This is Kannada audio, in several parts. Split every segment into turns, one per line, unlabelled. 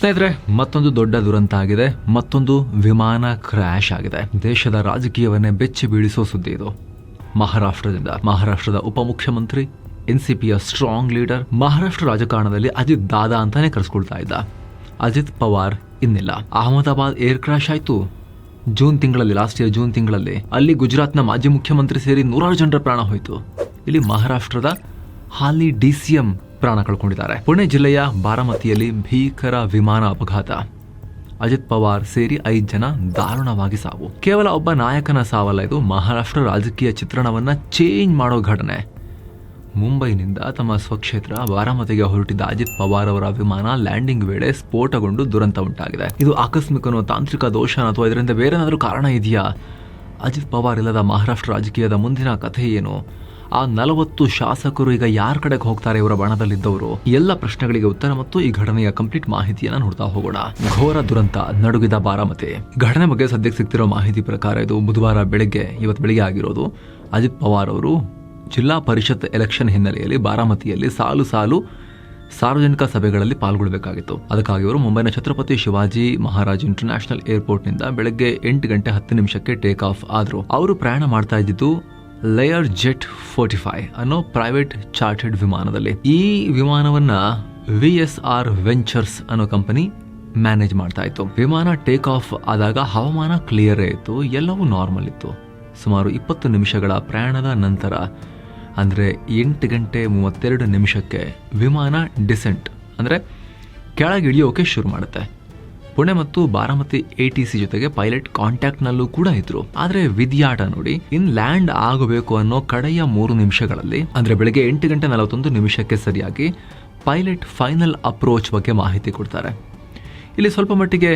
ಸ್ನೇಹಿತರೆ, ಮತ್ತೊಂದು ದೊಡ್ಡ ದುರಂತ ಆಗಿದೆ. ಮತ್ತೊಂದು ವಿಮಾನ ಕ್ರ್ಯಾಶ್ ಆಗಿದೆ. ದೇಶದ ರಾಜಕೀಯವನ್ನೇ ಬೆಚ್ಚಿ ಬೀಳಿಸೋ ಸುದ್ದಿ ಇದು. ಮಹಾರಾಷ್ಟ್ರದ ಉಪಮುಖ್ಯಮಂತ್ರಿ, ಎನ್ಸಿಪಿಯ ಸ್ಟ್ರಾಂಗ್ ಲೀಡರ್, ಮಹಾರಾಷ್ಟ್ರ ರಾಜಕಾರಣದಲ್ಲಿ ಅಜಿತ್ ದಾದಾ ಅಂತಾನೆ ಕರೆಸ್ಕೊಳ್ತಾ ಇದ್ದ ಅಜಿತ್ ಪವಾರ್ ಇನ್ನಿಲ್ಲ. ಅಹಮದಾಬಾದ್ ಏರ್ ಕ್ರಾಶ್ ಆಯ್ತು ಲಾಸ್ಟ್ ಇಯರ್ ಜೂನ್ ತಿಂಗಳಲ್ಲಿ. ಅಲ್ಲಿ ಗುಜರಾತ್ನ ಮಾಜಿ ಮುಖ್ಯಮಂತ್ರಿ ಸೇರಿ 100 ಜನರ ಪ್ರಾಣ ಹೋಯಿತು. ಇಲ್ಲಿ ಮಹಾರಾಷ್ಟ್ರದ ಹಾಲಿ ಡಿಸಿಎಂ ಪ್ರಾಣ ಕಳ್ಕೊಂಡಿದ್ದಾರೆ. ಪುಣೆ ಜಿಲ್ಲೆಯ ಬಾರಾಮತಿಯಲ್ಲಿ ಭೀಕರ ವಿಮಾನ ಅಪಘಾತ. ಅಜಿತ್ ಪವಾರ್ ಸೇರಿ 5 ಜನ ದಾರುಣವಾಗಿ ಸಾವು. ಕೇವಲ ಒಬ್ಬ ನಾಯಕನ ಸಾವಲ್ಲ, ಇದು ಮಹಾರಾಷ್ಟ್ರ ರಾಜಕೀಯ ಚಿತ್ರಣವನ್ನ ಚೇಂಜ್ ಮಾಡೋ ಘಟನೆ. ಮುಂಬೈನಿಂದ ತಮ್ಮ ಸ್ವಕ್ಷೇತ್ರ ಬಾರಾಮತಿಗೆ ಹೊರಟಿದ್ದ ಅಜಿತ್ ಪವಾರ್ ಅವರ ವಿಮಾನ ಲ್ಯಾಂಡಿಂಗ್ ವೇಳೆ ಸ್ಫೋಟಗೊಂಡು ದುರಂತ ಉಂಟಾಗಿದೆ. ಇದು ಆಕಸ್ಮಿಕನೋ, ತಾಂತ್ರಿಕ ದೋಷ ಅಥವಾ ಇದರಿಂದ ಬೇರೆನಾದರೂ ಕಾರಣ ಇದೆಯಾ? ಅಜಿತ್ ಪವಾರ್ ಇಲ್ಲದ ಮಹಾರಾಷ್ಟ್ರ ರಾಜಕೀಯದ ಮುಂದಿನ ಕಥೆ ಏನು? ಆ 40 ಶಾಸಕರು ಈಗ ಯಾರ ಕಡೆಗೆ ಹೋಗ್ತಾರೆ? ಇವರ ಬಣದಲ್ಲಿದ್ದವರು? ಎಲ್ಲ ಪ್ರಶ್ನೆಗಳಿಗೆ ಉತ್ತರ ಮತ್ತು ಈ ಘಟನೆಯ ಕಂಪ್ಲೀಟ್ ಮಾಹಿತಿಯನ್ನ ನೋಡ್ತಾ ಹೋಗೋಣ. ಘೋರ ದುರಂತ ನಡುಗಿದ ಬಾರಾಮತಿ. ಘಟನೆ ಬಗ್ಗೆ ಸದ್ಯಕ್ಕೆ ಸಿಗ್ತಿರೋ ಮಾಹಿತಿ ಪ್ರಕಾರ ಇದು ಬುಧವಾರ ಇವತ್ತು ಬೆಳಿಗ್ಗೆ ಆಗಿರೋದು. ಅಜಿತ್ ಪವಾರ್ ಅವರು ಜಿಲ್ಲಾ ಪರಿಷತ್ ಎಲೆಕ್ಷನ್ ಹಿನ್ನೆಲೆಯಲ್ಲಿ ಬಾರಾಮತಿಯಲ್ಲಿ ಸಾಲು ಸಾರ್ವಜನಿಕ ಸಭೆಗಳಲ್ಲಿ ಪಾಲ್ಗೊಳ್ಳಬೇಕಾಗಿತ್ತು. ಅದಕ್ಕಾಗಿ ಅವರು ಮುಂಬೈನ ಛತ್ರಪತಿ ಶಿವಾಜಿ ಮಹಾರಾಜ್ ಇಂಟರ್ನ್ಯಾಷನಲ್ ಏರ್ಪೋರ್ಟ್ನಿಂದ ಬೆಳಗ್ಗೆ 8:10 ಟೇಕ್ ಆಫ್ ಆದ್ರು. ಅವರು ಪ್ರಯಾಣ ಮಾಡ್ತಾ ಇದ್ದಿದ್ದು ಲೇಯರ್ ಜೆಟ್ 45 ಅನ್ನೋ ಪ್ರೈವೇಟ್ ಚಾರ್ಟರ್ಡ್ ವಿಮಾನದಲ್ಲಿ. ಈ ವಿಮಾನವನ್ನ VSR ವೆಂಚರ್ಸ್ ಅನ್ನೋ ಕಂಪನಿ ಮ್ಯಾನೇಜ್ ಮಾಡ್ತಾ ಇತ್ತು. ವಿಮಾನ ಟೇಕ್ ಆಫ್ ಆದಾಗ ಹವಾಮಾನ ಕ್ಲಿಯರೇ ಇತ್ತು, ಎಲ್ಲವೂ ನಾರ್ಮಲ್ ಇತ್ತು. ಸುಮಾರು 20 ನಿಮಿಷಗಳ ಪ್ರಯಾಣದ ನಂತರ ಅಂದ್ರೆ 8:32 ವಿಮಾನ ಡಿಸೆಂಟ್ ಅಂದ್ರೆ ಕೆಳಗೆ ಇಳಿಯೋಕೆ ಶುರು ಮಾಡುತ್ತೆ. ಪುಣೆ ಮತ್ತು ಬಾರಾಮತಿ ATC ಜೊತೆಗೆ ಪೈಲಟ್ ಕಾಂಟ್ಯಾಕ್ಟ್ ನಲ್ಲೂ ಕೂಡ ಇದ್ರು. ಆದ್ರೆ ವಿದ್ಯಾಟ ನೋಡಿ, ಲ್ಯಾಂಡ್ ಆಗಬೇಕು ಅನ್ನೋ ಕಡೆಯ 3 ನಿಮಿಷಗಳಲ್ಲಿ ಅಂದ್ರೆ ಬೆಳಗ್ಗೆ 8:41 ಸರಿಯಾಗಿ ಪೈಲಟ್ ಫೈನಲ್ ಅಪ್ರೋಚ್ ಬಗ್ಗೆ ಮಾಹಿತಿ ಕೊಡ್ತಾರೆ. ಇಲ್ಲಿ ಸ್ವಲ್ಪ ಮಟ್ಟಿಗೆ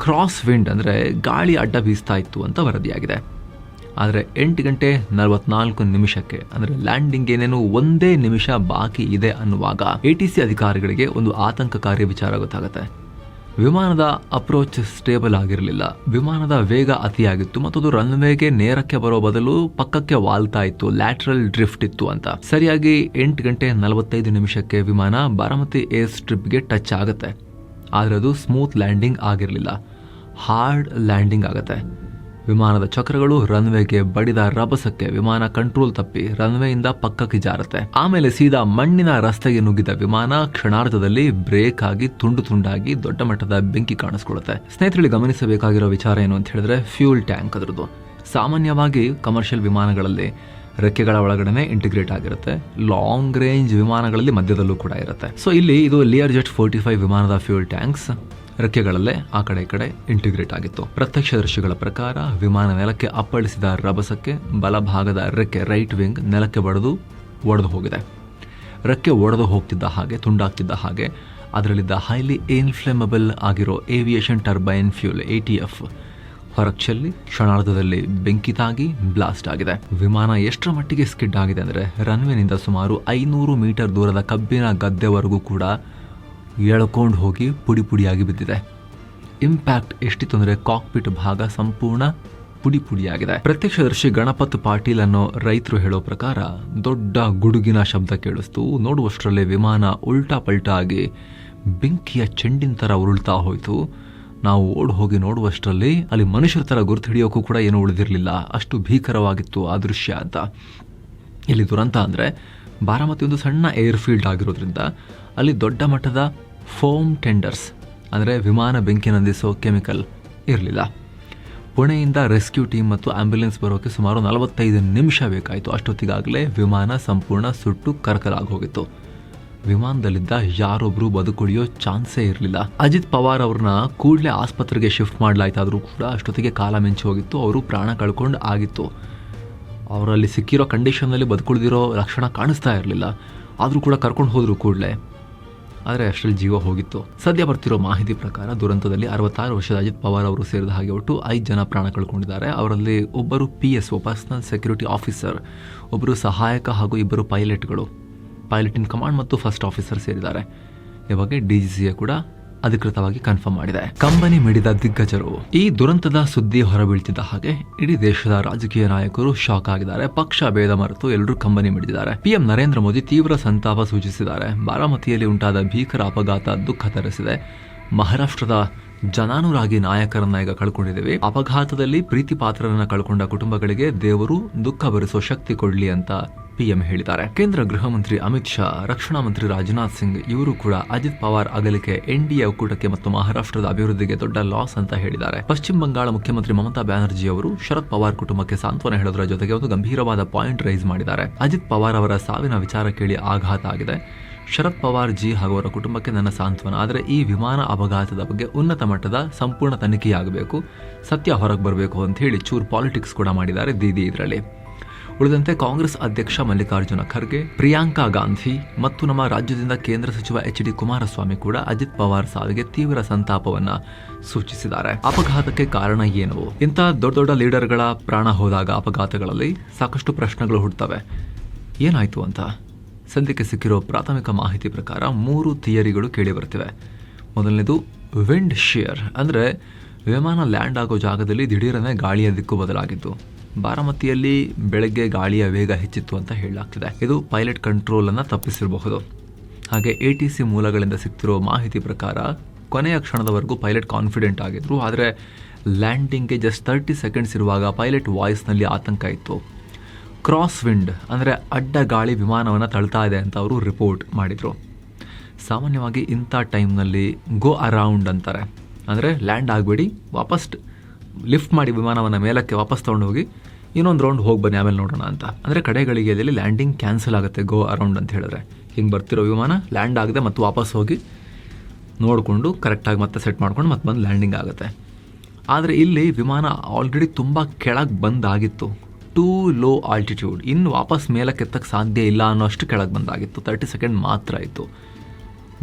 ಕ್ರಾಸ್ ವಿಂಡ್ ಅಂದ್ರೆ ಗಾಳಿ ಅಡ್ಡ ಬೀಸ್ತಾ ಇತ್ತು ಅಂತ ವರದಿಯಾಗಿದೆ. ಆದರೆ 8:44 ಅಂದ್ರೆ ಲ್ಯಾಂಡಿಂಗ್ ಏನೇನು 1 ನಿಮಿಷ ಬಾಕಿ ಇದೆ ಅನ್ನುವಾಗ ATC ಅಧಿಕಾರಿಗಳಿಗೆ ಒಂದು ಆತಂಕಕಾರಿ ವಿಚಾರ ಗೊತ್ತಾಗುತ್ತೆ. ವಿಮಾನದ ಅಪ್ರೋಚ್ ಸ್ಟೇಬಲ್ ಆಗಿರಲಿಲ್ಲ. ವಿಮಾನದ ವೇಗ ಅತಿಯಾಗಿತ್ತು ಮತ್ತು ಅದು ರನ್ವೇಗೆ ನೇರಕ್ಕೆ ಬರೋ ಬದಲು ಪಕ್ಕಕ್ಕೆ ವಾಲ್ತಾ ಇತ್ತು, ಲ್ಯಾಟ್ರಲ್ ಡ್ರಿಫ್ಟ್ ಇತ್ತು ಅಂತ. ಸರಿಯಾಗಿ 8:45 ವಿಮಾನ ಬಾರಾಮತಿ ಏರ್ ಸ್ಟ್ರಿಪ್ಗೆ ಟಚ್ ಆಗುತ್ತೆ. ಆದರೆ ಅದು ಸ್ಮೂತ್ ಲ್ಯಾಂಡಿಂಗ್ ಆಗಿರಲಿಲ್ಲ, ಹಾರ್ಡ್ ಲ್ಯಾಂಡಿಂಗ್ ಆಗುತ್ತೆ. ವಿಮಾನದ ಚಕ್ರಗಳು ರನ್ವೇಗೆ ಬಡಿದ ರಭಸಕ್ಕೆ ವಿಮಾನ ಕಂಟ್ರೋಲ್ ತಪ್ಪಿ ರನ್ವೇಯಿಂದ ಪಕ್ಕಕ್ಕೆ ಜಾರುತ್ತೆ. ಆಮೇಲೆ ಸೀದಾ ಮಣ್ಣಿನ ರಸ್ತೆಗೆ ನುಗ್ಗಿದ ವಿಮಾನ ಕ್ಷಣಾರ್ಧದಲ್ಲಿ ಬ್ರೇಕ್ ಆಗಿ ತುಂಡಾಗಿ ದೊಡ್ಡ ಮಟ್ಟದ ಬೆಂಕಿ ಕಾಣಿಸ್ಕೊಳ್ಳುತ್ತೆ. ಸ್ನೇಹಿತರಲ್ಲಿ ಗಮನಿಸಬೇಕಾಗಿರೋ ವಿಚಾರ ಏನು ಅಂತ ಹೇಳಿದ್ರೆ ಫ್ಯೂಲ್ ಟ್ಯಾಂಕ್ ಅದರದ್ದು. ಸಾಮಾನ್ಯವಾಗಿ ಕಮರ್ಷಿಯಲ್ ವಿಮಾನಗಳಲ್ಲಿ ರೆಕ್ಕೆಗಳ ಒಳಗಡೆ ಇಂಟಿಗ್ರೇಟ್ ಆಗಿರುತ್ತೆ. ಲಾಂಗ್ ರೇಂಜ್ ವಿಮಾನಗಳಲ್ಲಿ ಮಧ್ಯದಲ್ಲೂ ಕೂಡ ಇರುತ್ತೆ. ಸೊ ಇಲ್ಲಿ ಇದು ಲಿಯರ್ ಜೆಟ್ 45 ವಿಮಾನದ ಫ್ಯೂಲ್ ಟ್ಯಾಂಕ್ಸ್ ರೆಕ್ಕೆಗಳಲ್ಲೇ ಆ ಕಡೆ ಈ ಕಡೆ ಇಂಟಿಗ್ರೇಟ್ ಆಗಿತ್ತು. ಪ್ರತ್ಯಕ್ಷದರ್ಶಿಗಳ ಪ್ರಕಾರ ವಿಮಾನ ನೆಲಕ್ಕೆ ಅಪ್ಪಳಿಸಿದ ರಭಸಕ್ಕೆ ಬಲಭಾಗದ ರೆಕ್ಕೆ ರೈಟ್ ವಿಂಗ್ ನೆಲಕ್ಕೆ ಒಡೆದು ಹೋಗಿದೆ. ರೆಕ್ಕೆ ಒಡೆದು ಹೋಗ್ತಿದ್ದ ಹಾಗೆ ತುಂಡಾಗ್ತಿದ್ದ ಹಾಗೆ ಅದರಲ್ಲಿದ್ದ ಹೈಲಿ ಇನ್ಫ್ಲೇಮಬಲ್ ಆಗಿರೋ ಏವಿಯೇಷನ್ ಟರ್ಬೈನ್ ಫ್ಯೂಲ್ ATF ಹೊರಕ್ಷಲ್ಲಿ ಕ್ಷಣಾರ್ಧದಲ್ಲಿ ಬೆಂಕಿ ತಾಗಿ ಬ್ಲಾಸ್ಟ್ ಆಗಿದೆ. ವಿಮಾನ ಎಷ್ಟರ ಮಟ್ಟಿಗೆ ಸ್ಕಿಡ್ ಆಗಿದೆ ಅಂದ್ರೆ ರನ್ವೇನಿಂದ ಸುಮಾರು 500 ಮೀಟರ್ ದೂರದ ಕಬ್ಬಿನ ಗದ್ದೆವರೆಗೂ ಕೂಡ ಎಳ್ಕೊಂಡು ಹೋಗಿ ಪುಡಿಯಾಗಿ ಬಿದ್ದಿದೆ. ಇಂಪ್ಯಾಕ್ಟ್ ಎಷ್ಟಿತ್ತು ಅಂದ್ರೆ ಕಾಕ್ಪಿಟ್ ಭಾಗ ಸಂಪೂರ್ಣ ಪುಡಿಯಾಗಿದೆ. ಪ್ರತ್ಯಕ್ಷದರ್ಶಿ ಗಣಪತ್ ಪಾಟೀಲ್ ಅನ್ನೋ ರೈತರು ಹೇಳೋ ಪ್ರಕಾರ ದೊಡ್ಡ ಗುಡುಗಿನ ಶಬ್ದ ಕೇಳಿಸ್ತು. ನೋಡುವಷ್ಟರಲ್ಲೇ ವಿಮಾನ ಉಲ್ಟಾ ಪಲ್ಟಾ ಆಗಿ ಬೆಂಕಿಯ ಚೆಂಡಿನ ತರ ಉರುಳ್ತಾ ಹೋಯ್ತು. ನಾವು ಓಡ್ ಹೋಗಿ ನೋಡುವಷ್ಟರಲ್ಲಿ ಅಲ್ಲಿ ಮನುಷ್ಯರ ತರ ಗುರುತು ಹಿಡಿಯೋಕ್ಕೂ ಕೂಡ ಏನೂ ಉಳಿದಿರಲಿಲ್ಲ, ಅಷ್ಟು ಭೀಕರವಾಗಿತ್ತು ಆ ದೃಶ್ಯ ಅಂತ. ಇಲ್ಲಿ ದುರಂತ ಅಂದ್ರೆ ಬಾರಾಮತಿ ಒಂದು ಸಣ್ಣ ಏರ್ಫೀಲ್ಡ್ ಆಗಿರೋದ್ರಿಂದ ಅಲ್ಲಿ ದೊಡ್ಡ ಮಟ್ಟದ ಫೋಮ್ ಟೆಂಡರ್ಸ್ ಅಂದರೆ ವಿಮಾನ ಬೆಂಕಿ ನಂದಿಸೋ ಕೆಮಿಕಲ್ ಇರಲಿಲ್ಲ. ಪುಣೆಯಿಂದ ರೆಸ್ಕ್ಯೂ ಟೀಮ್ ಮತ್ತು ಆಂಬ್ಯುಲೆನ್ಸ್ ಬರೋಕೆ ಸುಮಾರು 45 ನಿಮಿಷ ಬೇಕಾಯಿತು. ಅಷ್ಟೊತ್ತಿಗಾಗಲೇ ವಿಮಾನ ಸಂಪೂರ್ಣ ಸುಟ್ಟು ಕರಕಲಾಗಿ ಹೋಗಿತ್ತು. ವಿಮಾನದಲ್ಲಿದ್ದ ಯಾರೊಬ್ರು ಬದುಕುಳಿಯೋ ಚಾನ್ಸೇ ಇರಲಿಲ್ಲ. ಅಜಿತ್ ಪವಾರ್ ಅವ್ರನ್ನ ಕೂಡಲೇ ಆಸ್ಪತ್ರೆಗೆ ಶಿಫ್ಟ್ ಮಾಡಲಾಯ್ತಾದ್ರೂ ಕೂಡ ಅಷ್ಟೊತ್ತಿಗೆ ಕಾಲ ಮಿಂಚಿ ಹೋಗಿತ್ತು. ಅವರು ಪ್ರಾಣ ಕಳ್ಕೊಂಡು ಆಗಿತ್ತು. ಅವರಲ್ಲಿ ಸಿಕ್ಕಿರೋ ಕಂಡೀಷನ್ನಲ್ಲಿ ಬದುಕುಳಿದಿರೋ ಲಕ್ಷಣ ಕಾಣಿಸ್ತಾ ಇರಲಿಲ್ಲ. ಆದರೂ ಕೂಡ ಕರ್ಕೊಂಡು ಹೋದ್ರು ಕೂಡಲೇ. ಆದರೆ ಅಷ್ಟರಲ್ಲಿ ಜೀವ ಹೋಗಿತ್ತು. ಸದ್ಯ ಬರ್ತಿರೋ ಮಾಹಿತಿ ಪ್ರಕಾರ ದುರಂತದಲ್ಲಿ 66 ವರ್ಷದ ಅಜಿತ್ ಪವಾರ್ ಅವರು ಸೇರಿದ ಹಾಗೆ ಒಟ್ಟು 5 ಜನ ಪ್ರಾಣ ಕಳ್ಕೊಂಡಿದ್ದಾರೆ. ಅವರಲ್ಲಿ ಒಬ್ಬರು PSO ಪರ್ಸನಲ್ ಸೆಕ್ಯೂರಿಟಿ ಆಫೀಸರ್, ಒಬ್ಬರು ಸಹಾಯಕ ಹಾಗೂ 2 ಪೈಲಟ್ಗಳು, ಪೈಲಟ್ ಇನ್ ಕಮಾಂಡ್ ಮತ್ತು ಫಸ್ಟ್ ಆಫೀಸರ್ ಸೇರಿದ್ದಾರೆ. ಈ ಬಗ್ಗೆ DGCA ಕೂಡ ಅಧಿಕೃತವಾಗಿ ಕನ್ಫರ್ಮ್ ಮಾಡಿದೆ. ಕಂಬನಿ ಮಿಡಿದ ದಿಗ್ಗಜರು. ಈ ದುರಂತದ ಸುದ್ದಿ ಹೊರಬೀಳ್ತಿದ್ದ ಹಾಗೆ ಇಡೀ ದೇಶದ ರಾಜಕೀಯ ನಾಯಕರು ಶಾಕ್ ಆಗಿದ್ದಾರೆ. ಪಕ್ಷ ಭೇದ ಮರೆತು ಎಲ್ಲರೂ ಕಂಬನಿ ಮಿಡಿದಿದ್ದಾರೆ. PM ನರೇಂದ್ರ ಮೋದಿ ತೀವ್ರ ಸಂತಾಪ ಸೂಚಿಸಿದ್ದಾರೆ. ಬಾರಾಮತಿಯಲ್ಲಿ ಉಂಟಾದ ಭೀಕರ ಅಪಘಾತ ದುಃಖ ತರಿಸಿದೆ. ಮಹಾರಾಷ್ಟ್ರದ ಜನಾನುರಾಗಿ ನಾಯಕರನ್ನ ಈಗ ಕಳ್ಕೊಂಡಿದ್ದೇವೆ. ಅಪಘಾತದಲ್ಲಿ ಪ್ರೀತಿ ಪಾತ್ರರನ್ನ ಕಳ್ಕೊಂಡ ಕುಟುಂಬಗಳಿಗೆ ದೇವರು ದುಃಖ ಭರಿಸೋ ಶಕ್ತಿ ಕೊಡ್ಲಿ ಅಂತ PM ಹೇಳಿದ್ದಾರೆ. ಕೇಂದ್ರ ಗೃಹ ಮಂತ್ರಿ ಅಮಿತ್ ಶಾ, ರಕ್ಷಣಾ ಮಂತ್ರಿ ರಾಜನಾಥ್ ಸಿಂಗ್ ಇವರು ಕೂಡ ಅಜಿತ್ ಪವಾರ್ ಅಗಲಿಕೆ NDA ಒಕ್ಕೂಟಕ್ಕೆ ಮತ್ತು ಮಹಾರಾಷ್ಟ್ರದ ಅಭಿವೃದ್ಧಿಗೆ ದೊಡ್ಡ ಲಾಸ್ ಅಂತ ಹೇಳಿದ್ದಾರೆ. ಪಶ್ಚಿಮ ಬಂಗಾಳ ಮುಖ್ಯಮಂತ್ರಿ ಮಮತಾ ಬ್ಯಾನರ್ಜಿ ಅವರು ಶರದ್ ಪವಾರ್ ಕುಟುಂಬಕ್ಕೆ ಸಾಂತ್ವನ ಹೇಳೋದ್ರ ಜೊತೆಗೆ ಒಂದು ಗಂಭೀರವಾದ ಪಾಯಿಂಟ್ ರೈಸ್ ಮಾಡಿದ್ದಾರೆ. ಅಜಿತ್ ಪವಾರ್ ಅವರ ಸಾವಿನ ವಿಚಾರ ಕೇಳಿ ಆಘಾತ ಆಗಿದೆ. ಶರದ್ ಪವಾರ್ ಜಿ ಹಾಗೂ ಅವರ ಕುಟುಂಬಕ್ಕೆ ನನ್ನ ಸಾಂತ್ವನ. ಆದರೆ ಈ ವಿಮಾನ ಅಪಘಾತದ ಬಗ್ಗೆ ಉನ್ನತ ಮಟ್ಟದ ಸಂಪೂರ್ಣ ತನಿಖೆಯಾಗಬೇಕು, ಸತ್ಯ ಹೊರಗೆ ಬರಬೇಕು ಅಂತ ಹೇಳಿ ಚೂರ್ ಪಾಲಿಟಿಕ್ಸ್ ಕೂಡ ಮಾಡಿದ್ದಾರೆ ದೀದಿ ಇದರಲ್ಲಿ. ಉಳಿದಂತೆ ಕಾಂಗ್ರೆಸ್ ಅಧ್ಯಕ್ಷ ಮಲ್ಲಿಕಾರ್ಜುನ ಖರ್ಗೆ, ಪ್ರಿಯಾಂಕಾ ಗಾಂಧಿ ಮತ್ತು ನಮ್ಮ ರಾಜ್ಯದಿಂದ ಕೇಂದ್ರ ಸಚಿವ HD ಕುಮಾರಸ್ವಾಮಿ ಕೂಡ ಅಜಿತ್ ಪವಾರ್ ಸಾವಿಗೆ ತೀವ್ರ ಸಂತಾಪವನ್ನ ಸೂಚಿಸಿದ್ದಾರೆ. ಅಪಘಾತಕ್ಕೆ ಕಾರಣ ಏನು? ಇಂಥ ದೊಡ್ಡ ದೊಡ್ಡ ಲೀಡರ್ಗಳ ಪ್ರಾಣ ಹೋದಾಗ ಅಪಘಾತಗಳಲ್ಲಿ ಸಾಕಷ್ಟು ಪ್ರಶ್ನೆಗಳು ಹುಟ್ಟುತ್ತವೆ. ಏನಾಯ್ತು ಅಂತ ಸದ್ಯಕ್ಕೆ ಸಿಕ್ಕಿರೋ ಪ್ರಾಥಮಿಕ ಮಾಹಿತಿ ಪ್ರಕಾರ 3 ಥಿಯರಿಗಳು ಕೇಳಿ ಬರ್ತಿವೆ. ಮೊದಲನೇದು ವಿಂಡ್ ಶಿಯರ್, ಅಂದರೆ ವಿಮಾನ ಲ್ಯಾಂಡ್ ಆಗೋ ಜಾಗದಲ್ಲಿ ದಿಢೀರನೆ ಗಾಳಿಯ ದಿಕ್ಕು ಬದಲಾಗಿತ್ತು. ಬಾರಾಮತಿಯಲ್ಲಿ ಬೆಳಗ್ಗೆ ಗಾಳಿಯ ವೇಗ ಹೆಚ್ಚಿತ್ತು ಅಂತ ಹೇಳಲಾಗ್ತಿದೆ. ಇದು ಪೈಲಟ್ ಕಂಟ್ರೋಲ್ ಅನ್ನ ತಪ್ಪಿಸಿರಬಹುದು. ಹಾಗೆ ATC ಮೂಲಗಳಿಂದ ಸಿಗ್ತಿರೋ ಮಾಹಿತಿ ಪ್ರಕಾರ ಕೊನೆಯ ಕ್ಷಣದವರೆಗೂ ಪೈಲಟ್ ಕಾನ್ಫಿಡೆಂಟ್ ಆಗಿದ್ರು. ಆದರೆ ಲ್ಯಾಂಡಿಂಗ್ಗೆ ಜಸ್ಟ್ 30 ಸೆಕೆಂಡ್ಸ್ ಇರುವಾಗ ಪೈಲಟ್ ವಾಯ್ಸ್ನಲ್ಲಿ ಆತಂಕ ಇತ್ತು. ಕ್ರಾಸ್ ವಿಂಡ್ ಅಂದರೆ ಅಡ್ಡ ಗಾಳಿ ವಿಮಾನವನ್ನು ತಳ್ತಾ ಇದೆ ಅಂತ ಅವರು ರಿಪೋರ್ಟ್ ಮಾಡಿದರು. ಸಾಮಾನ್ಯವಾಗಿ ಇಂಥ ಟೈಮ್ನಲ್ಲಿ ಗೋ ಅರೌಂಡ್ ಅಂತಾರೆ, ಅಂದರೆ ಲ್ಯಾಂಡ್ ಆಗಬೇಡಿ, ವಾಪಸ್ ಲಿಫ್ಟ್ ಮಾಡಿ ವಿಮಾನವನ್ನು ಮೇಲಕ್ಕೆ ವಾಪಸ್ ತೊಗೊಂಡೋಗಿ ಇನ್ನೊಂದು ರೌಂಡ್ ಹೋಗಿ ಬನ್ನಿ ಆಮೇಲೆ ನೋಡೋಣ ಅಂತ. ಅಂದರೆ ಕಡೆಗಳಿಗೆಯಲ್ಲಿ ಲ್ಯಾಂಡಿಂಗ್ ಕ್ಯಾನ್ಸಲ್ ಆಗುತ್ತೆ ಗೋ ಅರೌಂಡ್ ಅಂತ ಹೇಳಿದ್ರೆ. ಹಿಂಗೆ ಬರ್ತಿರೋ ವಿಮಾನ ಲ್ಯಾಂಡ್ ಆಗದೆ ಮತ್ತು ವಾಪಸ್ ಹೋಗಿ ನೋಡಿಕೊಂಡು ಕರೆಕ್ಟಾಗಿ ಮತ್ತೆ ಸೆಟ್ ಮಾಡ್ಕೊಂಡು ಮತ್ತೆ ಬಂದು ಲ್ಯಾಂಡಿಂಗ್ ಆಗುತ್ತೆ. ಆದರೆ ಇಲ್ಲಿ ವಿಮಾನ ಆಲ್ರೆಡಿ ತುಂಬ ಕೆಳಗೆ ಬಂದಾಗಿತ್ತು, ಟೂ ಲೋ ಆಲ್ಟಿಟ್ಯೂಡ್, ಇನ್ನು ವಾಪಸ್ ಮೇಲಕ್ಕೆ ಎತ್ತಕ್ಕೆ ಸಾಧ್ಯ ಇಲ್ಲ ಅನ್ನೋಷ್ಟು ಕೆಳಗೆ ಬಂದಾಗಿತ್ತು. 30 ಸೆಕೆಂಡ್ ಮಾತ್ರ ಇತ್ತು.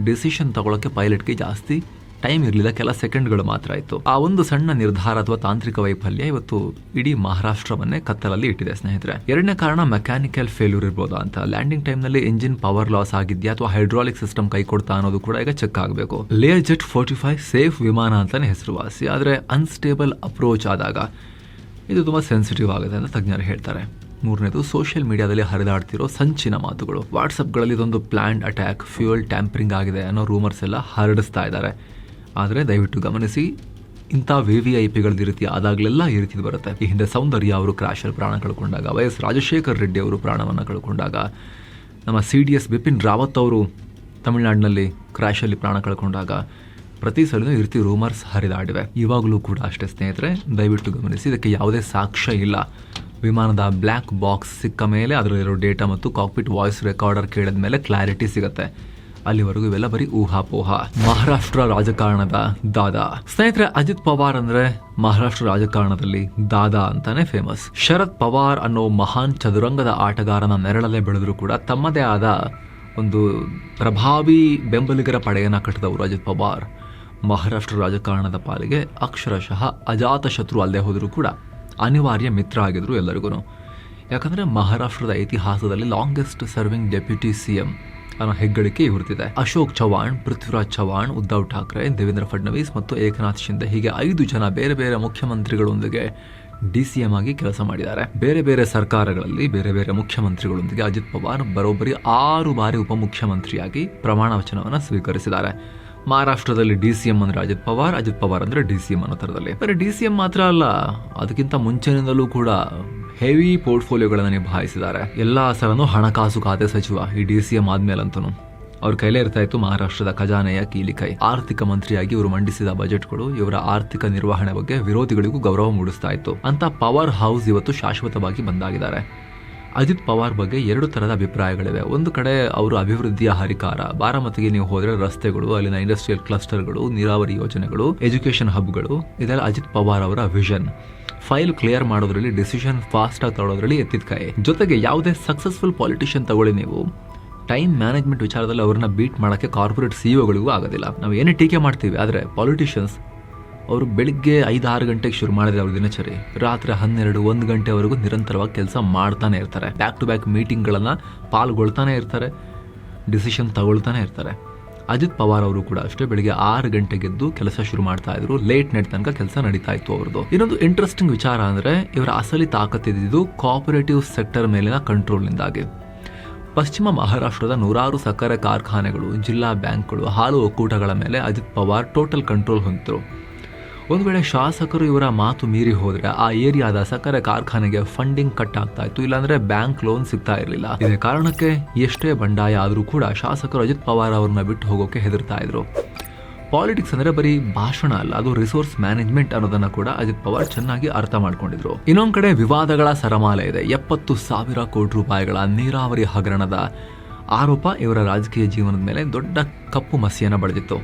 ಡಿಸಿಷನ್ ತಗೊಳ್ಳೋಕ್ಕೆ ಪೈಲಟ್ಗೆ ಜಾಸ್ತಿ ಟೈಮ್ ಇರಲಿಲ್ಲ, ಕೆಲ ಸೆಕೆಂಡ್ಗಳು ಮಾತ್ರ ಇತ್ತು. ಆ ಒಂದು ಸಣ್ಣ ನಿರ್ಧಾರ ಅಥವಾ ತಾಂತ್ರಿಕ ವೈಫಲ್ಯ ಇವತ್ತು ಇಡೀ ಮಹಾರಾಷ್ಟ್ರವನ್ನೇ ಕತ್ತಲಲ್ಲಿ ಇಟ್ಟಿದೆ ಸ್ನೇಹಿತರೆ. ಎರಡನೇ ಕಾರಣ ಮೆಕ್ಯಾನಿಕಲ್ ಫೇಲ್ಯೂರ್ ಇರ್ಬೋದಾ ಅಂತ. ಲ್ಯಾಂಡಿಂಗ್ ಟೈಮ್ನಲ್ಲಿ ಇಂಜಿನ್ ಪವರ್ ಲಾಸ್ ಆಗಿದೆಯಾ ಅಥವಾ ಹೈಡ್ರಾಲಿಕ್ ಸಿಸ್ಟಮ್ ಕೈ ಕೊಡ್ತಾ ಅನ್ನೋದು ಕೂಡ ಈಗ ಚೆಕ್ ಆಗಬೇಕು. ಲೇಯರ್ ಜೆಟ್ 45 ಸೇಫ್ ವಿಮಾನ ಅಂತಾನೆ ಹೆಸರುವಾಸಿ, ಆದರೆ ಅನ್ಸ್ಟೇಬಲ್ ಅಪ್ರೋಚ್ ಆದಾಗ ಇದು ತುಂಬ ಸೆನ್ಸಿಟಿವ್ ಆಗುತ್ತೆ ಅಂತ ತಜ್ಞರು ಹೇಳ್ತಾರೆ. ಮೂರನೇದು ಸೋಷಿಯಲ್ ಮೀಡಿಯಾದಲ್ಲಿ ಹರಿದಾಡ್ತಿರೋ ಸಂಚಿನ ಮಾತುಗಳು. ವಾಟ್ಸಪ್ಗಳಲ್ಲಿ ಇದೊಂದು ಪ್ಲಾನ್ಡ್ ಅಟ್ಯಾಕ್, ಫ್ಯೂಯಲ್ ಟ್ಯಾಂಪರಿಂಗ್ ಆಗಿದೆ ಅನ್ನೋ ರೂಮರ್ಸ್ ಎಲ್ಲ ಹರಡಿಸ್ತಾ ಇದ್ದಾರೆ. ಆದರೆ ದಯವಿಟ್ಟು ಗಮನಿಸಿ, ಇಂಥ VVIPಗಳದ್ದು ಈ ರೀತಿ ಆದಾಗಲೆಲ್ಲ ಈ ರೀತಿ ಬರುತ್ತೆ. ಈ ಹಿಂದೆ ಸೌಂದರ್ಯ ಅವರು ಕ್ರಾಶಲ್ಲಿ ಪ್ರಾಣ ಕಳ್ಕೊಂಡಾಗ, YS ರಾಜಶೇಖರ್ ರೆಡ್ಡಿ ಅವರು ಪ್ರಾಣವನ್ನು ಕಳ್ಕೊಂಡಾಗ, ನಮ್ಮ CDS ಬಿಪಿನ್ ರಾವತ್ ಅವರು ತಮಿಳುನಾಡಿನಲ್ಲಿ ಕ್ರಾಶಲ್ಲಿ ಪ್ರಾಣ ಕಳ್ಕೊಂಡಾಗ ಪ್ರತಿ ಸಲನೂ ಈ ರೀತಿ ರೂಮರ್ಸ್ ಹರಿದಾಡಿವೆ. ಇವಾಗಲೂ ಕೂಡ ಅಷ್ಟೇ ಸ್ನೇಹಿತರೆ, ದಯವಿಟ್ಟು ಗಮನಿಸಿ. ಇದಕ್ಕೆ ಯಾವುದೇ ಸಾಕ್ಷ್ಯ ಇಲ್ಲ. ವಿಮಾನದ ಬ್ಲ್ಯಾಕ್ ಬಾಕ್ಸ್ ಸಿಕ್ಕ ಮೇಲೆ ಅದರಲ್ಲಿರೋ ಡೇಟಾ ಮತ್ತು ಕಾಕ್ಪಿಟ್ ವಾಯ್ಸ್ ರೆಕಾರ್ಡರ್ ಕೇಳಿದ ಮೇಲೆ ಕ್ಲಾರಿಟಿ ಸಿಗುತ್ತೆ. ಅಲ್ಲಿವರೆಗೂ ಇವೆಲ್ಲ ಬರೀ ಊಹಾಪೋಹ. ಮಹಾರಾಷ್ಟ್ರ ರಾಜಕಾರಣದ ದಾದಾ ಸ್ನೇಹಿತರೆ, ಅಜಿತ್ ಪವಾರ್ ಅಂದ್ರೆ ಮಹಾರಾಷ್ಟ್ರ ರಾಜಕಾರಣದಲ್ಲಿ ದಾದಾ ಅಂತಾನೆ ಫೇಮಸ್. ಶರದ್ ಪವಾರ್ ಅನ್ನೋ ಮಹಾನ್ ಚದುರಂಗದ ಆಟಗಾರನ ನೆರಳಲ್ಲೇ ಬೆಳೆದ್ರು ಕೂಡ ತಮ್ಮದೇ ಆದ ಒಂದು ಪ್ರಭಾವಿ ಬೆಂಬಲಿಗರ ಪಡೆಯನ್ನ ಕಟ್ಟಿದವರು ಅಜಿತ್ ಪವಾರ್. ಮಹಾರಾಷ್ಟ್ರ ರಾಜಕಾರಣದ ಪಾಲಿಗೆ ಅಕ್ಷರಶಃ ಅಜಾತ ಶತ್ರು ಅಲ್ಲದೆ ಹೋದರೂ ಕೂಡ ಅನಿವಾರ್ಯ ಮಿತ್ರ ಆಗಿದ್ರು ಎಲ್ಲರಿಗೂ. ಯಾಕಂದರೆ ಮಹಾರಾಷ್ಟ್ರದ ಇತಿಹಾಸದಲ್ಲಿ ಲಾಂಗೆಸ್ಟ್ ಸರ್ವಿಂಗ್ ಡೆಪ್ಯೂಟಿ CM ಅನ್ನೋ ಹೆಗ್ಗಳಿಕೆ ಇವ್ರದಿದೆ. ಅಶೋಕ್ ಚವಾಣ್, ಪೃಥ್ವಿರಾಜ್ ಚವಾಣ್, ಉದ್ಧವ್ ಠಾಕ್ರೆ, ದೇವೇಂದ್ರ ಫಡ್ನವೀಸ್ ಮತ್ತು ಏಕನಾಥ್ ಶಿಂದೆ, ಹೀಗೆ 5 ಜನ ಬೇರೆ ಬೇರೆ ಮುಖ್ಯಮಂತ್ರಿಗಳೊಂದಿಗೆ DCM ಆಗಿ ಕೆಲಸ ಮಾಡಿದ್ದಾರೆ. ಬೇರೆ ಬೇರೆ ಸರ್ಕಾರಗಳಲ್ಲಿ ಬೇರೆ ಬೇರೆ ಮುಖ್ಯಮಂತ್ರಿಗಳೊಂದಿಗೆ ಅಜಿತ್ ಪವಾರ್ ಬರೋಬ್ಬರಿ 6 ಬಾರಿ ಉಪಮುಖ್ಯಮಂತ್ರಿಯಾಗಿ ಪ್ರಮಾಣ ವಚನವನ್ನು ಸ್ವೀಕರಿಸಿದ್ದಾರೆ. ಮಹಾರಾಷ್ಟ್ರದಲ್ಲಿ DCM ಅಂದ್ರೆ ಅಜಿತ್ ಪವಾರ್ ಅಂದ್ರೆ DCM ಅನ್ನೋ ಥರದಲ್ಲಿ. ಬರೀ DCM ಮಾತ್ರ ಅಲ್ಲ, ಅದಕ್ಕಿಂತ ಮುಂಚಿನಿಂದಲೂ ಕೂಡ ಹೆವಿ ಪೋರ್ಟ್ಫೋಲಿಯೋಗಳನ್ನು ನಿಭಾಯಿಸಿದ್ದಾರೆ. ಎಲ್ಲ ಸಲನೂ ಹಣಕಾಸು ಖಾತೆ ಸಚಿವ ಈ DCM ಆದ್ಮೇಲಂತೂ ಅವ್ರ ಕೈಲೇ ಇರ್ತಾ ಇತ್ತು ಮಹಾರಾಷ್ಟ್ರದ ಖಜಾನೆಯ ಕೀಲಿಕೈ. ಆರ್ಥಿಕ ಮಂತ್ರಿಯಾಗಿ ಇವರು ಮಂಡಿಸಿದ ಬಜೆಟ್ಗಳು ಇವರ ಆರ್ಥಿಕ ನಿರ್ವಹಣೆ ಬಗ್ಗೆ ವಿರೋಧಿಗಳಿಗೂ ಗೌರವ ಮೂಡಿಸ್ತಾ ಇತ್ತು. ಅಂತ ಪವರ್ ಹೌಸ್ ಇವತ್ತು ಶಾಶ್ವತವಾಗಿ ಬಂದಾಗಿದ್ದಾರೆ. ಅಜಿತ್ ಪವಾರ್ ಬಗ್ಗೆ 2 ಥರದ ಅಭಿಪ್ರಾಯಗಳಿವೆ. ಒಂದು ಕಡೆ ಅವರು ಅಭಿವೃದ್ಧಿಯ ಹರಿಕಾರ. ಬಾರಾಮತಿಗೆ ನೀವು ಹೋದರೆ ರಸ್ತೆಗಳು, ಅಲ್ಲಿನ ಇಂಡಸ್ಟ್ರಿಯಲ್ ಕ್ಲಸ್ಟರ್ಗಳು, ನೀರಾವರಿ ಯೋಜನೆಗಳು, ಎಜುಕೇಷನ್ ಹಬ್ಗಳು, ಇದೆಲ್ಲ ಅಜಿತ್ ಪವಾರ್ ಅವರ ವಿಷನ್. ಫೈಲ್ ಕ್ಲಿಯರ್ ಮಾಡೋದ್ರಲ್ಲಿ, ಡಿಸಿಷನ್ ಫಾಸ್ಟ್ ಆಗಿ ತಗೊಳ್ಳೋದ್ರಲ್ಲಿ ಎತ್ತಿದ ಕೈ. ಜೊತೆಗೆ ಯಾವುದೇ ಸಕ್ಸಸ್ಫುಲ್ ಪಾಲಿಟಿಷಿಯನ್ ತಗೊಳ್ಳಿ ನೀವು, ಟೈಮ್ ಮ್ಯಾನೇಜ್ಮೆಂಟ್ ವಿಚಾರದಲ್ಲಿ ಅವ್ರನ್ನ ಬೀಟ್ ಮಾಡೋಕ್ಕೆ ಕಾರ್ಪೊರೇಟ್ CEOಗಳಿಗೂ ಆಗೋದಿಲ್ಲ. ನಾವು ಏನೇ ಟೀಕೆ ಮಾಡ್ತೀವಿ, ಆದರೆ ಪಾಲಿಟಿಷಿಯನ್ಸ್ ಅವರು ಬೆಳಿಗ್ಗೆ 5-6 ಗಂಟೆಗೆ ಶುರು ಮಾಡಿದ್ರೆ ಅವ್ರ ದಿನಚರಿ ರಾತ್ರಿ 12-1 ಗಂಟೆವರೆಗೂ ನಿರಂತರವಾಗಿ ಕೆಲಸ ಮಾಡ್ತಾನೆ ಇರ್ತಾರೆ. ಬ್ಯಾಕ್ ಟು ಬ್ಯಾಕ್ ಮೀಟಿಂಗ್ಗಳನ್ನು ಪಾಲ್ಗೊಳ್ತಾನೆ ಇರ್ತಾರೆ, ಡಿಸಿಷನ್ ತಗೊಳ್ತಾನೆ ಇರ್ತಾರೆ. ಅಜಿತ್ ಪವಾರ್ ಅವರು ಕೂಡ ಅಷ್ಟೇ, ಬೆಳಿಗ್ಗೆ 6 ಗಂಟೆಗೆದ್ದು ಕೆಲಸ ಶುರು ಮಾಡ್ತಾ ಇದ್ರು. ಲೇಟ್ ನೈಟ್ ತನಕ ಕೆಲಸ ನಡೀತಾ ಇತ್ತು ಅವ್ರದ್ದು. ಇನ್ನೊಂದು ಇಂಟ್ರೆಸ್ಟಿಂಗ್ ವಿಚಾರ ಅಂದರೆ ಇವರ ಅಸಲಿ ತಾಕತ್ತಿದ್ದು ಕೋಆಪರೇಟಿವ್ ಸೆಕ್ಟರ್ ಮೇಲಿನ ಕಂಟ್ರೋಲ್ನಿಂದಾಗಿ. ಪಶ್ಚಿಮ ಮಹಾರಾಷ್ಟ್ರದ ನೂರಾರು ಸಕ್ಕರೆ ಕಾರ್ಖಾನೆಗಳು, ಜಿಲ್ಲಾ ಬ್ಯಾಂಕ್ಗಳು, ಹಾಲು ಒಕ್ಕೂಟಗಳ ಮೇಲೆ ಅಜಿತ್ ಪವಾರ್ ಟೋಟಲ್ ಕಂಟ್ರೋಲ್ ಹೊಂದಿದ್ರು. ಒಂದು ವೇಳೆ ಶಾಸಕರು ಇವರ ಮಾತು ಮೀರಿ ಹೋದ್ರೆ ಆ ಏರಿಯಾದ ಸಕ್ಕರೆ ಕಾರ್ಖಾನೆಗೆ ಫಂಡಿಂಗ್ ಕಟ್ ಆಗ್ತಾ ಇತ್ತು, ಇಲ್ಲಾಂದ್ರೆ ಬ್ಯಾಂಕ್ ಲೋನ್ ಸಿಗ್ತಾ ಇರಲಿಲ್ಲ. ಇದೇ ಕಾರಣಕ್ಕೆ ಎಷ್ಟೇ ಬಂಡಾಯ ಆದರೂ ಕೂಡ ಶಾಸಕರು ಅಜಿತ್ ಪವಾರ್ ಅವ್ರನ್ನ ಬಿಟ್ಟು ಹೋಗೋಕೆ ಹೆದರ್ತಾ ಇದ್ರು. ಪಾಲಿಟಿಕ್ಸ್ ಅಂದ್ರೆ ಬರೀ ಭಾಷಣ ಅಲ್ಲ, ಅದು ರಿಸೋರ್ಸ್ ಮ್ಯಾನೇಜ್ಮೆಂಟ್ ಅನ್ನೋದನ್ನ ಕೂಡ ಅಜಿತ್ ಪವಾರ್ ಚೆನ್ನಾಗಿ ಅರ್ಥ ಮಾಡ್ಕೊಂಡಿದ್ರು. ಇನ್ನೊಂದ್ ಕಡೆ ವಿವಾದಗಳ ಸರಮಾಲೆ ಇದೆ. 70,000 ಕೋಟಿ ರೂಪಾಯಿಗಳ ನೀರಾವರಿ ಹಗರಣದ ಆರೋಪ ಇವರ ರಾಜಕೀಯ ಜೀವನದ ಮೇಲೆ ದೊಡ್ಡ ಕಪ್ಪು ಮಸಿಯನ್ನ ಬಳಿದಿತ್ತು.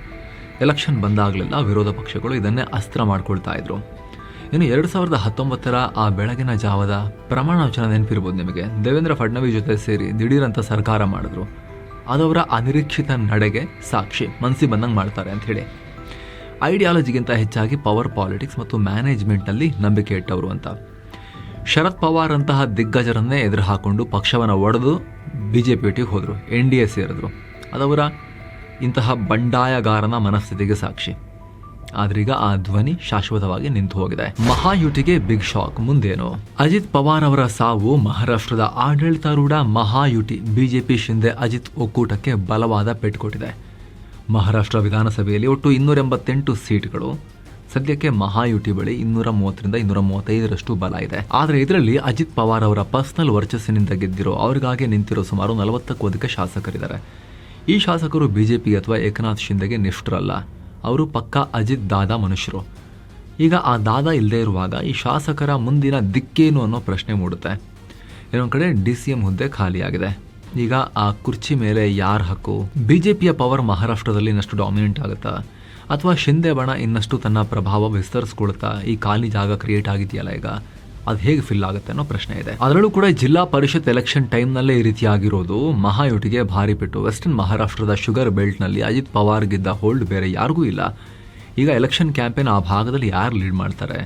ಎಲೆಕ್ಷನ್ ಬಂದಾಗಲೆಲ್ಲ ವಿರೋಧ ಪಕ್ಷಗಳು ಇದನ್ನೇ ಅಸ್ತ್ರ ಮಾಡ್ಕೊಳ್ತಾ ಇದ್ರು. ಇನ್ನು 2019 ಆ ಬೆಳಗಿನ ಜಾವದ ಪ್ರಮಾಣ ವಚನ ನೆನಪಿರ್ಬೋದು ನಿಮಗೆ. ದೇವೇಂದ್ರ ಫಡ್ನವೀಸ್ ಜೊತೆ ಸೇರಿ ದಿಢೀರಂತ ಸರ್ಕಾರ ಮಾಡಿದ್ರು. ಅದವರ ಅನಿರೀಕ್ಷಿತ ನಡೆಗೆ ಸಾಕ್ಷಿ. ಮನಸ್ಸಿ ಬಂದಂಗೆ ಮಾಡ್ತಾರೆ ಅಂತ ಹೇಳಿ. ಐಡಿಯಾಲಜಿಗಿಂತ ಹೆಚ್ಚಾಗಿ ಪವರ್ ಪಾಲಿಟಿಕ್ಸ್ ಮತ್ತು ಮ್ಯಾನೇಜ್ಮೆಂಟ್ನಲ್ಲಿ ನಂಬಿಕೆ ಇಟ್ಟವರು ಅಂತ. ಶರದ್ ಪವಾರ್ ಅಂತಹ ದಿಗ್ಗಜರನ್ನೇ ಎದುರು ಹಾಕೊಂಡು ಪಕ್ಷವನ್ನು ಒಡೆದು ಬಿಜೆಪಿ ಹೋದರು, NDA ಸೇರಿದ್ರು. ಅದವರ ಇಂತಹ ಬಂಡಾಯಗಾರನ ಮನಸ್ಥಿತಿಗೆ ಸಾಕ್ಷಿ. ಆದ್ರೀಗ ಆ ಧ್ವನಿ ಶಾಶ್ವತವಾಗಿ ನಿಂತು ಹೋಗಿದೆ. ಮಹಾಯುತಿಗೆ ಬಿಗ್ ಶಾಕ್. ಮುಂದೇನು? ಅಜಿತ್ ಪವಾರ್ ಅವರ ಸಾವು ಮಹಾರಾಷ್ಟ್ರದ ಆಡಳಿತಾರೂಢ ಮಹಾಯುತಿ ಬಿಜೆಪಿ ಶಿಂದೆ ಅಜಿತ್ ಒಕ್ಕೂಟಕ್ಕೆ ಬಲವಾದ ಪೆಟ್ಟು ಕೊಟ್ಟಿದೆ. ಮಹಾರಾಷ್ಟ್ರ ವಿಧಾನಸಭೆಯಲ್ಲಿ ಒಟ್ಟು 288 ಸೀಟ್ಗಳು. ಸದ್ಯಕ್ಕೆ ಮಹಾಯುತಿ ಬಳಿ 230ರಿಂದ 235ರಷ್ಟು ಬಲ ಇದೆ. ಆದರೆ ಇದರಲ್ಲಿ ಅಜಿತ್ ಪವಾರ್ ಅವರ ಪರ್ಸನಲ್ ವರ್ಚಸ್ಸಿನಿಂದ ಗೆದ್ದಿರೋ, ಅವರಿಗಾಗಿ ನಿಂತಿರೋ ಸುಮಾರು 40ಕ್ಕೂ ಅಧಿಕ ಶಾಸಕರಿದ್ದಾರೆ. ಈ ಶಾಸಕರು ಬಿಜೆಪಿ ಅಥವಾ ಏಕನಾಥ್ ಶಿಂದೆಗೆ ನಿಷ್ಠರಲ್ಲ. ಅವರು ಪಕ್ಕಾ ಅಜಿತ್ ದಾದಾ ಮನುಷ್ಯರು. ಈಗ ಆ ದಾದಾ ಇಲ್ಲದೆ ಇರುವಾಗ ಈ ಶಾಸಕರ ಮುಂದಿನ ದಿಕ್ಕೇನು ಅನ್ನೋ ಪ್ರಶ್ನೆ ಮೂಡುತ್ತೆ. ಇನ್ನೊಂದು ಕಡೆ DCM ಹುದ್ದೆ ಖಾಲಿಯಾಗಿದೆ. ಈಗ ಆ ಕುರ್ಚಿ ಮೇಲೆ ಯಾರ ಹಕ್ಕು? ಬಿಜೆಪಿಯ ಪವರ್ ಮಹಾರಾಷ್ಟ್ರದಲ್ಲಿ ಇನ್ನಷ್ಟು ಡಾಮಿನೆಂಟ್ ಆಗುತ್ತಾ, ಅಥವಾ ಶಿಂದೆ ಬಣ ಇನ್ನಷ್ಟು ತನ್ನ ಪ್ರಭಾವ ವಿಸ್ತರಿಸ್ಕೊಳ್ತಾ ಈ ಖಾಲಿ ಜಾಗ ಕ್ರಿಯೇಟ್ ಆಗಿದೆಯಲ್ಲ, ಈಗ ಅದು ಹೇಗೆ ಫಿಲ್ ಆಗುತ್ತೆ ಅನ್ನೋ ಪ್ರಶ್ನೆ ಇದೆ. ಅದರಲ್ಲೂ ಕೂಡ ಜಿಲ್ಲಾ ಪರಿಷತ್ ಎಲೆಕ್ಷನ್ ಟೈಮ್ನಲ್ಲೇ ಈ ರೀತಿಯಾಗಿರೋದು ಮಹಾಯುತಿಗೆ ಭಾರಿ ಪೆಟ್ಟು. ವೆಸ್ಟರ್ನ್ ಮಹಾರಾಷ್ಟ್ರದ ಶುಗರ್ ಬೆಲ್ಟ್ನಲ್ಲಿ ಅಜಿತ್ ಪವಾರ್ ಗಿದ್ದ ಹೋಲ್ಡ್ ಬೇರೆ ಯಾರಿಗೂ ಇಲ್ಲ. ಈಗ ಎಲೆಕ್ಷನ್ ಕ್ಯಾಂಪೇನ್ ಆ ಭಾಗದಲ್ಲಿ ಯಾರು ಲೀಡ್ ಮಾಡ್ತಾರೆ?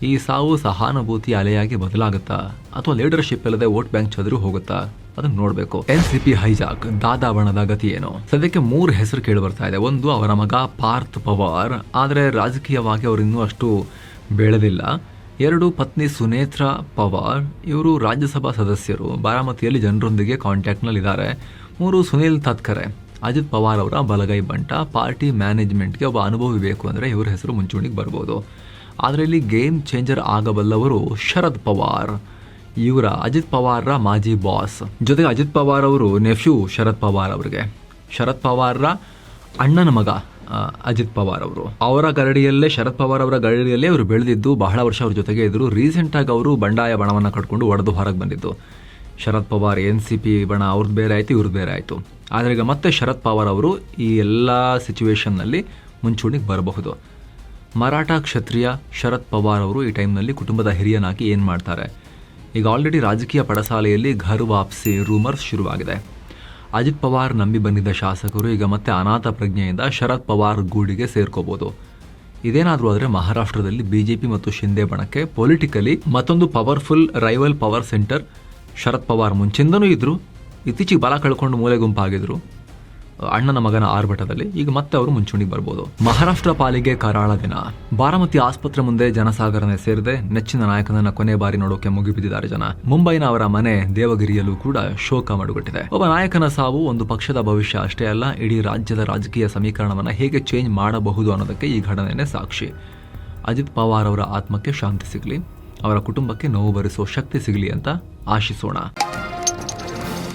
ಈ ಸಾವು ಸಹಾನುಭೂತಿ ಅಲೆಯಾಗಿ ಬದಲಾಗುತ್ತಾ, ಅಥವಾ ಲೀಡರ್ಶಿಪ್ ಇಲ್ಲದೆ ವೋಟ್ ಬ್ಯಾಂಕ್ ಚದುರು ಹೋಗುತ್ತಾ? ಅದನ್ನ ನೋಡಬೇಕು. NCP ಹೈಜಾಕ್, ದಾದಾ ಬಣದ ಗತಿ ಏನು? ಸದ್ಯಕ್ಕೆ 3 ಹೆಸರು ಕೇಳಿ ಬರ್ತಾ ಇದೆ. ಒಂದು, ಅವರ ಮಗ ಪಾರ್ಥ್ ಪವಾರ್, ಆದರೆ ರಾಜಕೀಯವಾಗಿ ಅವರು ಇನ್ನೂ ಅಷ್ಟು ಬೆಳೆದಿಲ್ಲ. 2, ಪತ್ನಿ ಸುನೇತ್ರಾ ಪವಾರ್, ಇವರು ರಾಜ್ಯಸಭಾ ಸದಸ್ಯರು, ಬಾರಾಮತಿಯಲ್ಲಿ ಜನರೊಂದಿಗೆ ಕಾಂಟ್ಯಾಕ್ಟ್ನಲ್ಲಿದ್ದಾರೆ. 3, ಸುನಿಲ್ ತತ್ಕರೆ, ಅಜಿತ್ ಪವಾರ್ ಅವರ ಬಲಗೈ ಬಂಟ. ಪಾರ್ಟಿ ಮ್ಯಾನೇಜ್ಮೆಂಟ್ಗೆ ಒಬ್ಬ ಅನುಭವಿ ಬೇಕು ಅಂದರೆ ಇವರ ಹೆಸರು ಮುಂಚೂಣಿಗೆ ಬರ್ಬೋದು. ಆದರೆ ಇಲ್ಲಿ ಗೇಮ್ ಚೇಂಜರ್ ಆಗಬಲ್ಲವರು ಶರದ್ ಪವಾರ್. ಇವರ ಅಜಿತ್ ಪವಾರ್ರ ಮಾಜಿ ಬಾಸ್. ಜೊತೆಗೆ ಅಜಿತ್ ಪವಾರ್ ಅವರು ನೆಫ್ಯೂ ಶರದ್ ಪವಾರ್ ಅವರಿಗೆ. ಶರದ್ ಪವಾರ್ರ ಅಣ್ಣನ ಮಗ ಅಜಿತ್ ಪವಾರ್ ಅವರು. ಅವರ ಗರಡಿಯಲ್ಲೇ, ಶರದ್ ಪವಾರ್ ಅವರ ಗರಡಿಯಲ್ಲೇ ಅವರು ಬೆಳೆದಿದ್ದು, ಬಹಳ ವರ್ಷ ಅವ್ರ ಜೊತೆಗೆ ಇದ್ರು. ರೀಸೆಂಟಾಗಿ ಅವರು ಬಂಡಾಯ ಬಣವನ್ನು ಕಟ್ಕೊಂಡು ಒಡೆದು ಹೊರಗೆ ಬಂದಿದ್ದು. ಶರದ್ ಪವಾರ್ NCP ಬಣ ಅವ್ರದ್ದು ಬೇರೆ ಆಯಿತು, ಇವ್ರದ್ದು ಬೇರೆ ಆಯಿತು. ಆದರೆ ಈಗ ಮತ್ತೆ ಶರದ್ ಪವಾರ್ ಅವರು ಈ ಎಲ್ಲ ಸಿಚುವೇಶನ್ನಲ್ಲಿ ಮುಂಚೂಣಿಗೆ ಬರಬಹುದು. ಮರಾಠ ಕ್ಷತ್ರಿಯ ಶರದ್ ಪವಾರ್ ಅವರು ಈ ಟೈಮ್ನಲ್ಲಿ ಕುಟುಂಬದ ಹಿರಿಯನಾಗಿ ಏನು ಮಾಡ್ತಾರೆ? ಈಗ ಆಲ್ರೆಡಿ ರಾಜಕೀಯ ಪಡಸಾಲೆಯಲ್ಲಿ ಘರ್ ವಾಪಸಿ ರೂಮರ್ಸ್ ಶುರುವಾಗಿದೆ. ಅಜಿತ್ ಪವಾರ್ ನಂಬಿ ಬಂದಿದ್ದ ಶಾಸಕರು ಈಗ ಮತ್ತೆ ಅನಾಥ ಪ್ರಜ್ಞೆಯಿಂದ ಶರದ್ ಪವಾರ್ ಗೂಡಿಗೆ ಸೇರ್ಕೋಬಹುದು. ಇದೇನಾದರೂ ಆದರೆ ಮಹಾರಾಷ್ಟ್ರದಲ್ಲಿ ಬಿಜೆಪಿ ಮತ್ತು ಶಿಂದೆ ಬಣಕ್ಕೆ ಪೊಲಿಟಿಕಲಿ ಮತ್ತೊಂದು powerful rival power centre. Sharad Pawar ಮುಂಚಿಂದನೂ ಇದ್ರು, ಇತ್ತೀಚೆಗೆ ಬಲ ಕಳ್ಕೊಂಡು ಮೂಲೆ ಗುಂಪಾಗಿದ್ರು ಅಣ್ಣನ ಮಗನ ಆರ್ಭಟದಲ್ಲಿ. ಈಗ ಮತ್ತೆ ಅವರು ಮುಂಚೂಣಿಗೆ ಬರ್ಬೋದು. ಮಹಾರಾಷ್ಟ್ರ ಪಾಲಿಗೆ ಕರಾಳ ದಿನ. ಬಾರಾಮತಿ ಆಸ್ಪತ್ರೆ ಮುಂದೆ ಜನಸಾಗರನೆ ಸೇರಿದೆ. ನೆಚ್ಚಿನ ನಾಯಕನನ್ನ ಕೊನೆ ಬಾರಿ ನೋಡೋಕೆ ಮುಗಿಬಿದ್ದಿದ್ದಾರೆ ಜನ. ಮುಂಬೈನ ಅವರ ಮನೆ ದೇವಗಿರಿಯಲ್ಲೂ ಕೂಡ ಶೋಕ ಮಡುಗಟ್ಟಿದೆ. ಒಬ್ಬ ನಾಯಕನ ಸಾವು ಒಂದು ಪಕ್ಷದ ಭವಿಷ್ಯ ಅಷ್ಟೇ ಅಲ್ಲ, ಇಡೀ ರಾಜ್ಯದ ರಾಜಕೀಯ ಸಮೀಕರಣವನ್ನ ಹೇಗೆ ಚೇಂಜ್ ಮಾಡಬಹುದು ಅನ್ನೋದಕ್ಕೆ ಈ ಘಟನೆನೇ ಸಾಕ್ಷಿ. ಅಜಿತ್ ಪವಾರ್ ಅವರ ಆತ್ಮಕ್ಕೆ ಶಾಂತಿ ಸಿಗಲಿ, ಅವರ ಕುಟುಂಬಕ್ಕೆ ನೋವು ಭರಿಸೋ ಶಕ್ತಿ ಸಿಗಲಿ ಅಂತ ಆಶಿಸೋಣ.